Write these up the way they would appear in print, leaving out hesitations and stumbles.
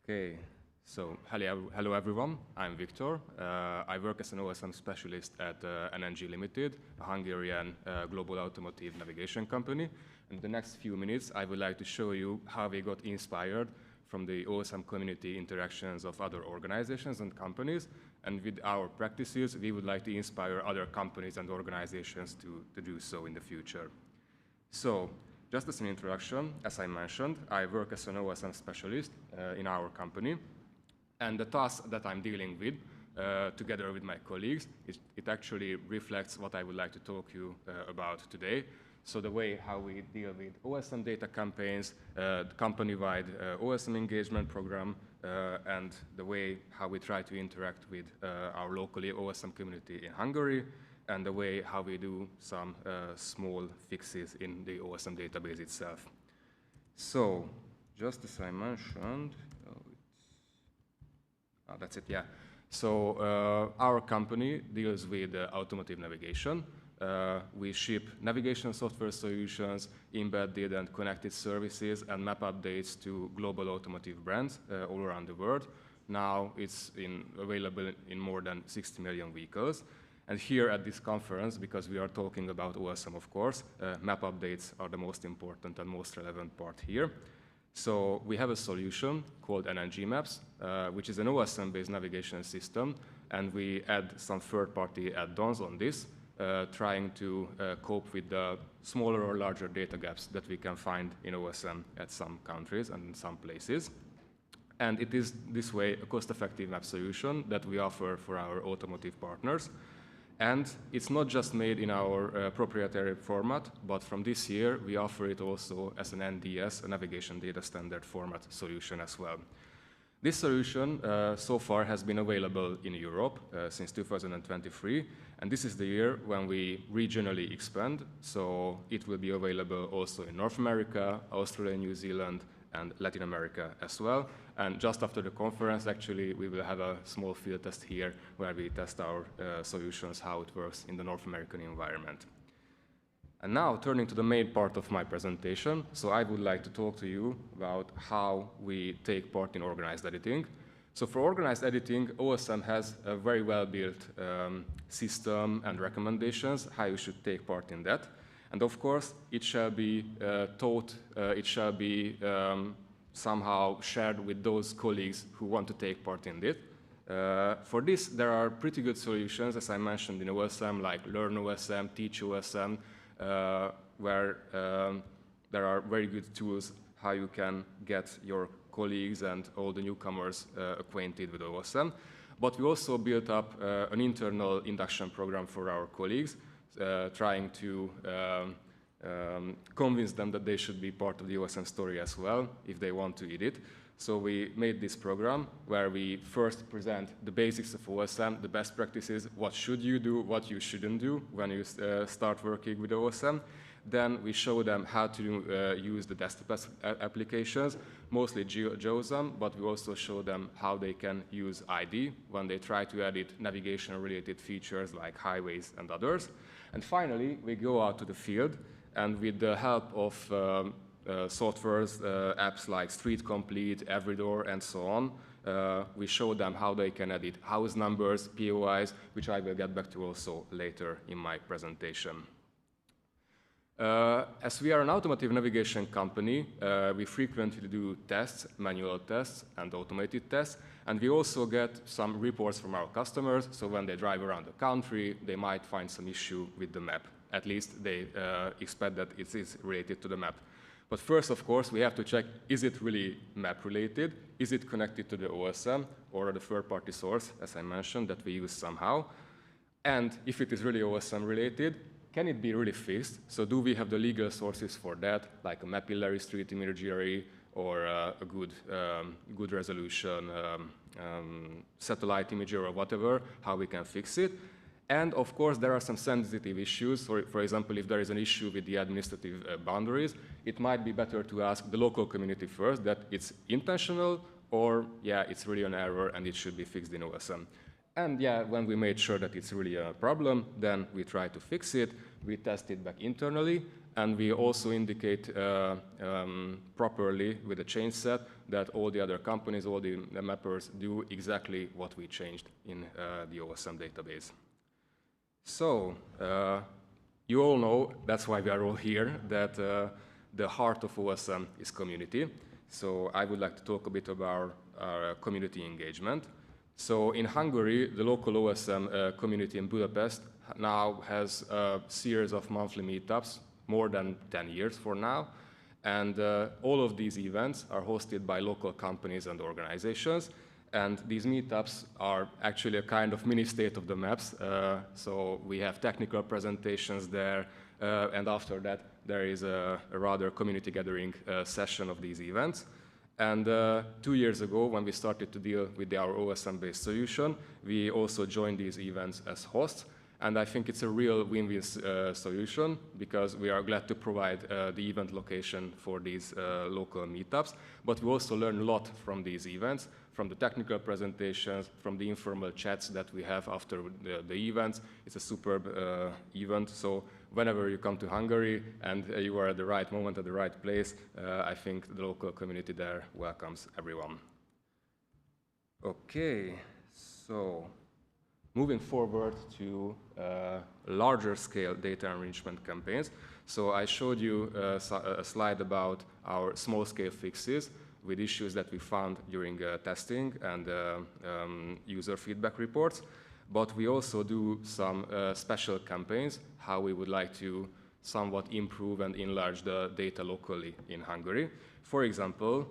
Okay, so hello everyone. I'm Viktor. I work as an OSM specialist at NNG Limited, a Hungarian global automotive navigation company. In the next few minutes, I would like to show you how we got inspired from the OSM community interactions of other organizations and companies. And with our practices, we would like to inspire other companies and organizations to do so in the future. So, just as an introduction, as I mentioned, I work as an OSM specialist in our company. And the task that I'm dealing with, together with my colleagues, it actually reflects what I would like to talk to you about today. So the way how we deal with OSM data campaigns, the company-wide OSM engagement program, and the way how we try to interact with our locally OSM community in Hungary, and the way how we do some small fixes in the OSM database itself. So, just as I mentioned, that's it, yeah. So, our company deals with automotive navigation. We ship navigation software solutions, embedded and connected services, and map updates to global automotive brands all around the world. Now it's available in more than 60 million vehicles. And here at this conference, because we are talking about OSM, of course, map updates are the most important and most relevant part here. So we have a solution called NNG Maps, which is an OSM-based navigation system, and we add some third-party add-ons on this, trying to cope with the smaller or larger data gaps that we can find in OSM at some countries and in some places. And it is this way a cost-effective map solution that we offer for our automotive partners. And it's not just made in our proprietary format, but from this year we offer it also as an NDS, a navigation data standard format solution as well. This solution so far has been available in Europe since 2023, and this is the year when we regionally expand, so it will be available also in North America, Australia, New Zealand, and Latin America as well. And just after the conference, actually, we will have a small field test here where we test our solutions, how it works in the North American environment. And now, turning to the main part of my presentation, so I would like to talk to you about how we take part in organized editing. So for organized editing, OSM has a very well-built system and recommendations, how you should take part in that. And of course, it shall be taught, it shall be somehow shared with those colleagues who want to take part in it. For this, there are pretty good solutions, as I mentioned in OSM, like Learn OSM, Teach OSM, where there are very good tools how you can get your colleagues and all the newcomers acquainted with OSM. But we also built up an internal induction program for our colleagues, trying to convince them that they should be part of the OSM story as well, if they want to eat it. So we made this program where we first present the basics of OSM, the best practices, what should you do, what you shouldn't do when you start working with OSM. Then we show them how to use the desktop applications, mostly JOSM, but we also show them how they can use ID when they try to edit navigation-related features like highways and others. And finally, we go out to the field, and with the help of softwares, apps like Street Complete, Everydoor, and so on, we show them how they can edit house numbers, POIs, which I will get back to also later in my presentation. As we are an automotive navigation company, we frequently do tests, manual tests and automated tests, and we also get some reports from our customers, so when they drive around the country, they might find some issue with the map. At least they expect that it is related to the map. But first, of course, we have to check, is it really map related? Is it connected to the OSM or the third-party source, as I mentioned, that we use somehow? And if it is really OSM related, can it be really fixed? So do we have the legal sources for that, like a mapillary street imagery or a good resolution satellite imagery or whatever, how we can fix it? And of course, there are some sensitive issues. For example, if there is an issue with the administrative boundaries, it might be better to ask the local community first that it's intentional or, yeah, it's really an error and it should be fixed in OSM. And yeah, when we made sure that it's really a problem, then we try to fix it. We test it back internally, and we also indicate properly with a change set that all the other companies, all the mappers do exactly what we changed in the OSM database. So, you all know, that's why we are all here, that the heart of OSM is community. So I would like to talk a bit about our community engagement. So in Hungary, the local OSM community in Budapest now has a series of monthly meetups, more than 10 years for now. And all of these events are hosted by local companies and organizations. And these meetups are actually a kind of mini state of the maps. So we have technical presentations there, and after that, there is a rather community gathering session of these events. And 2 years ago, when we started to deal with our OSM-based solution, we also joined these events as hosts. And I think it's a real win-win solution, because we are glad to provide the event location for these local meetups. But we also learn a lot from these events, from the technical presentations, from the informal chats that we have after the events. It's a superb event. So whenever you come to Hungary and you are at the right moment, at the right place, I think the local community there welcomes everyone. Okay, so moving forward to larger scale data enrichment campaigns. So I showed you a slide about our small scale fixes with issues that we found during testing and user feedback reports. But we also do some special campaigns, how we would like to somewhat improve and enlarge the data locally in Hungary. For example,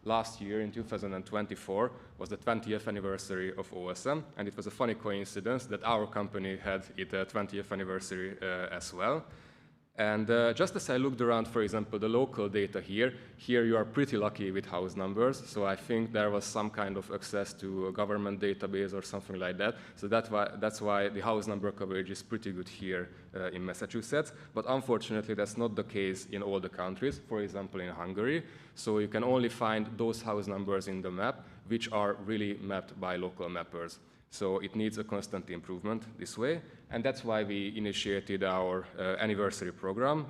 last year in 2024 was the 20th anniversary of OSM, and it was a funny coincidence that our company had its 20th anniversary as well. And just as I looked around, for example, the local data here you are pretty lucky with house numbers. So I think there was some kind of access to a government database or something like that. So that's why the house number coverage is pretty good here in Massachusetts. But unfortunately, that's not the case in all the countries, for example, in Hungary. So you can only find those house numbers in the map which are really mapped by local mappers. So it needs a constant improvement this way, and that's why we initiated our anniversary program.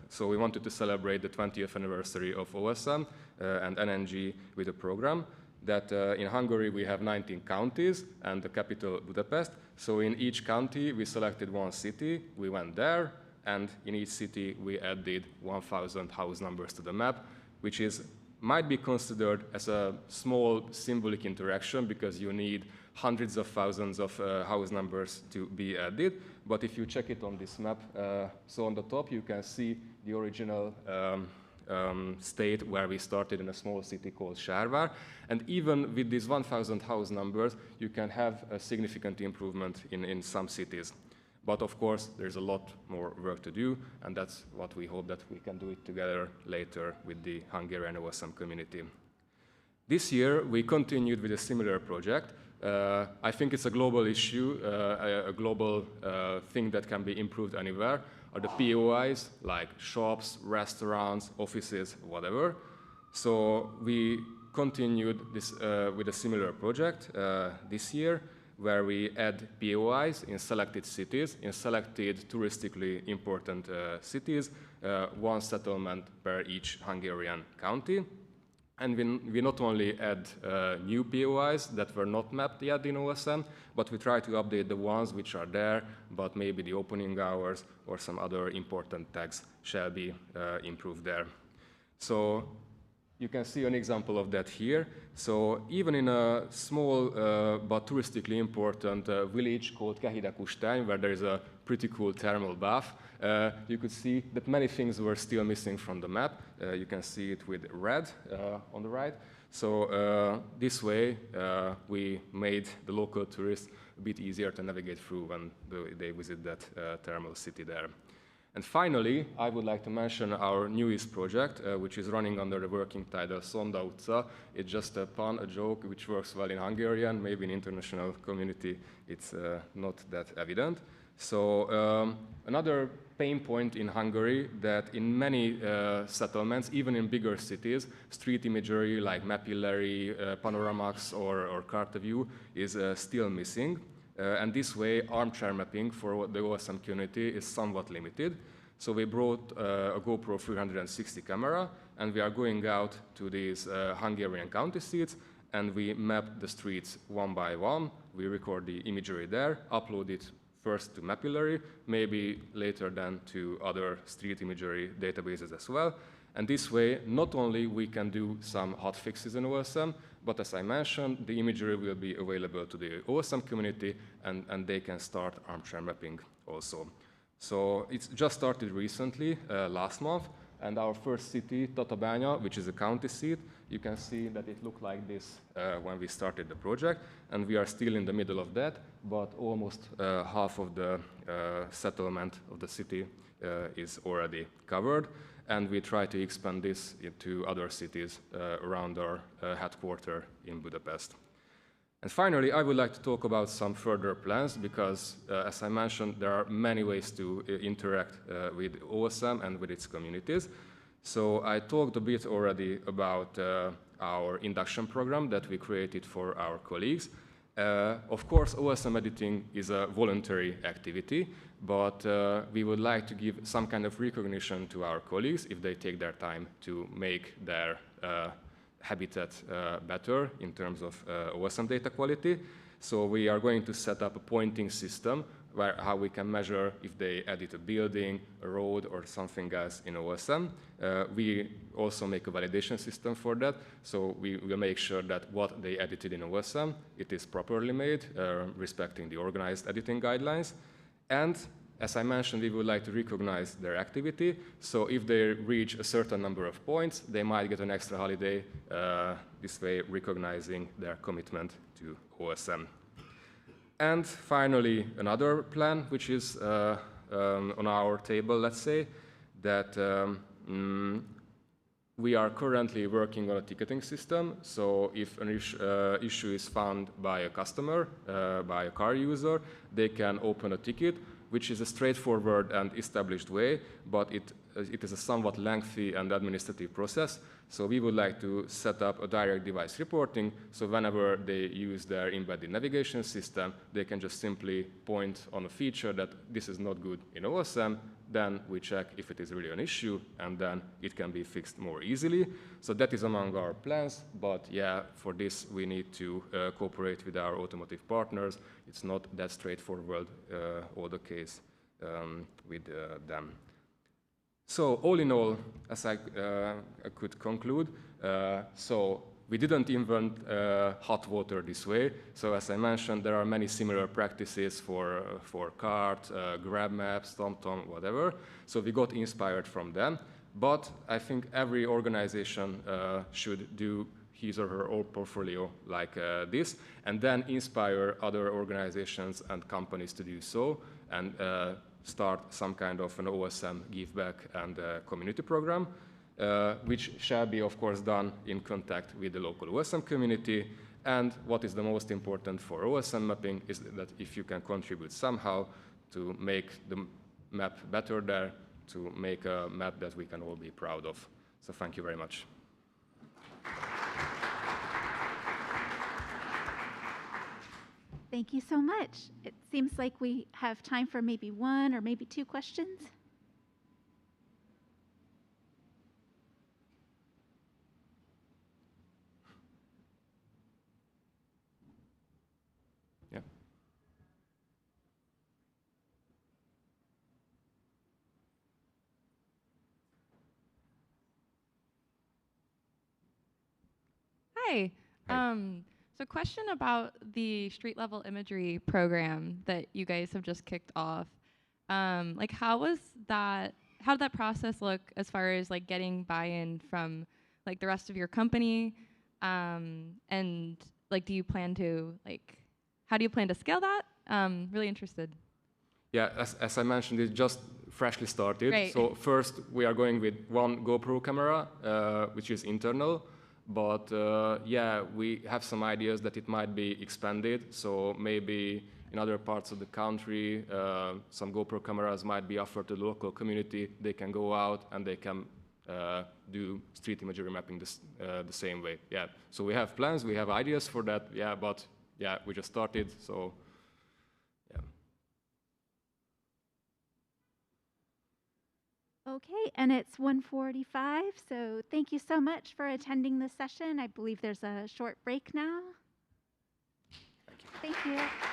So we wanted to celebrate the 20th anniversary of OSM and NNG with a program that in Hungary we have 19 counties and the capital Budapest. So in each county we selected one city, we went there, and in each city we added 1,000 house numbers to the map, which might be considered as a small symbolic interaction because you need hundreds of thousands of house numbers to be added. But if you check it on this map, so on the top you can see the original state where we started in a small city called Sárvár. And even with these 1,000 house numbers, you can have a significant improvement in some cities. But of course, there's a lot more work to do, and that's what we hope that we can do it together later with the Hungarian OSM community. This year, we continued with a similar project. I think it's a global issue, a global thing that can be improved anywhere, are the POIs, like shops, restaurants, offices, whatever. So we continued this with a similar project this year, where we add POIs in selected cities, in selected touristically important cities, one settlement per each Hungarian county. And we not only add new POIs that were not mapped yet in OSM, but we try to update the ones which are there, but maybe the opening hours or some other important tags shall be improved there. So you can see an example of that here. So even in a small but touristically important village called Kehidekustány, where there is a pretty cool thermal bath, you could see that many things were still missing from the map. You can see it with red on the right. So this way, we made the local tourists a bit easier to navigate through when they visit that thermal city there. And finally, I would like to mention our newest project, which is running under the working title Sonda utca. It's just a pun, a joke, which works well in Hungarian. Maybe in international community, it's not that evident. So another pain point in Hungary that in many settlements, even in bigger cities, street imagery like Mapillary, Panoramax, or Carta View is still missing. And this way, armchair mapping for the OSM community is somewhat limited. So we brought a GoPro 360 camera, and we are going out to these Hungarian county seats, and we map the streets one by one. We record the imagery there, upload it first to Mapillary, maybe later then to other street imagery databases as well. And this way, not only we can do some hot fixes in OSM, but as I mentioned, the imagery will be available to the OSM community, and they can start armchair mapping also. So it's just started recently, last month, and our first city, Tatabánya, which is a county seat, you can see that it looked like this when we started the project, and we are still in the middle of that, but almost half of the settlement of the city is already covered, and we try to expand this into other cities around our headquarters in Budapest. And finally, I would like to talk about some further plans because, as I mentioned, there are many ways to interact with OSM and with its communities. So I talked a bit already about our induction program that we created for our colleagues. Of course, OSM editing is a voluntary activity, but we would like to give some kind of recognition to our colleagues if they take their time to make their habitat better in terms of OSM data quality. So we are going to set up a pointing system where how we can measure if they edit a building, a road, or something else in OSM. We also make a validation system for that, so we will make sure that what they edited in OSM, it is properly made, respecting the organized editing guidelines. And as I mentioned, we would like to recognize their activity. So if they reach a certain number of points, they might get an extra holiday, this way recognizing their commitment to OSM. And finally, another plan, which is on our table, let's say, that we are currently working on a ticketing system. So if an issue is found by a customer, by a car user, they can open a ticket, which is a straightforward and established way, but it is a somewhat lengthy and administrative process. So we would like to set up a direct device reporting, so whenever they use their embedded navigation system, they can just simply point on a feature that this is not good in OSM, then we check if it is really an issue, and then it can be fixed more easily. So that is among our plans, but yeah, for this we need to cooperate with our automotive partners. It's not that straightforward all the case with them. So all in all, as I could conclude, so we didn't invent hot water this way. So as I mentioned, there are many similar practices for cart, grab maps, TomTom, whatever. So we got inspired from them. But I think every organization should do his or her own portfolio like this, and then inspire other organizations and companies to do so, and start some kind of an OSM give back and community program, which shall be, of course, done in contact with the local OSM community. And what is the most important for OSM mapping is that if you can contribute somehow to make the map better there, to make a map that we can all be proud of. So thank you very much. Thank you so much. It seems like we have time for maybe one or maybe two questions. Yeah. Hi. So question about the street level imagery program that you guys have just kicked off. Like how did that process look as far as like getting buy-in from like the rest of your company? And like do you plan to how do you plan to scale that? Really interested. Yeah, as I mentioned, it's just freshly started. Right. So first we are going with one GoPro camera, which is internal. But yeah, we have some ideas that it might be expanded. So maybe in other parts of the country, some GoPro cameras might be offered to the local community. They can go out and they can do street imagery mapping the same way. Yeah. So we have plans, we have ideas for that. Yeah, but yeah, we just started. So yeah. Okay, and it's 1:45, so thank you so much for attending this session. I believe there's a short break now. Thank you. Thank you.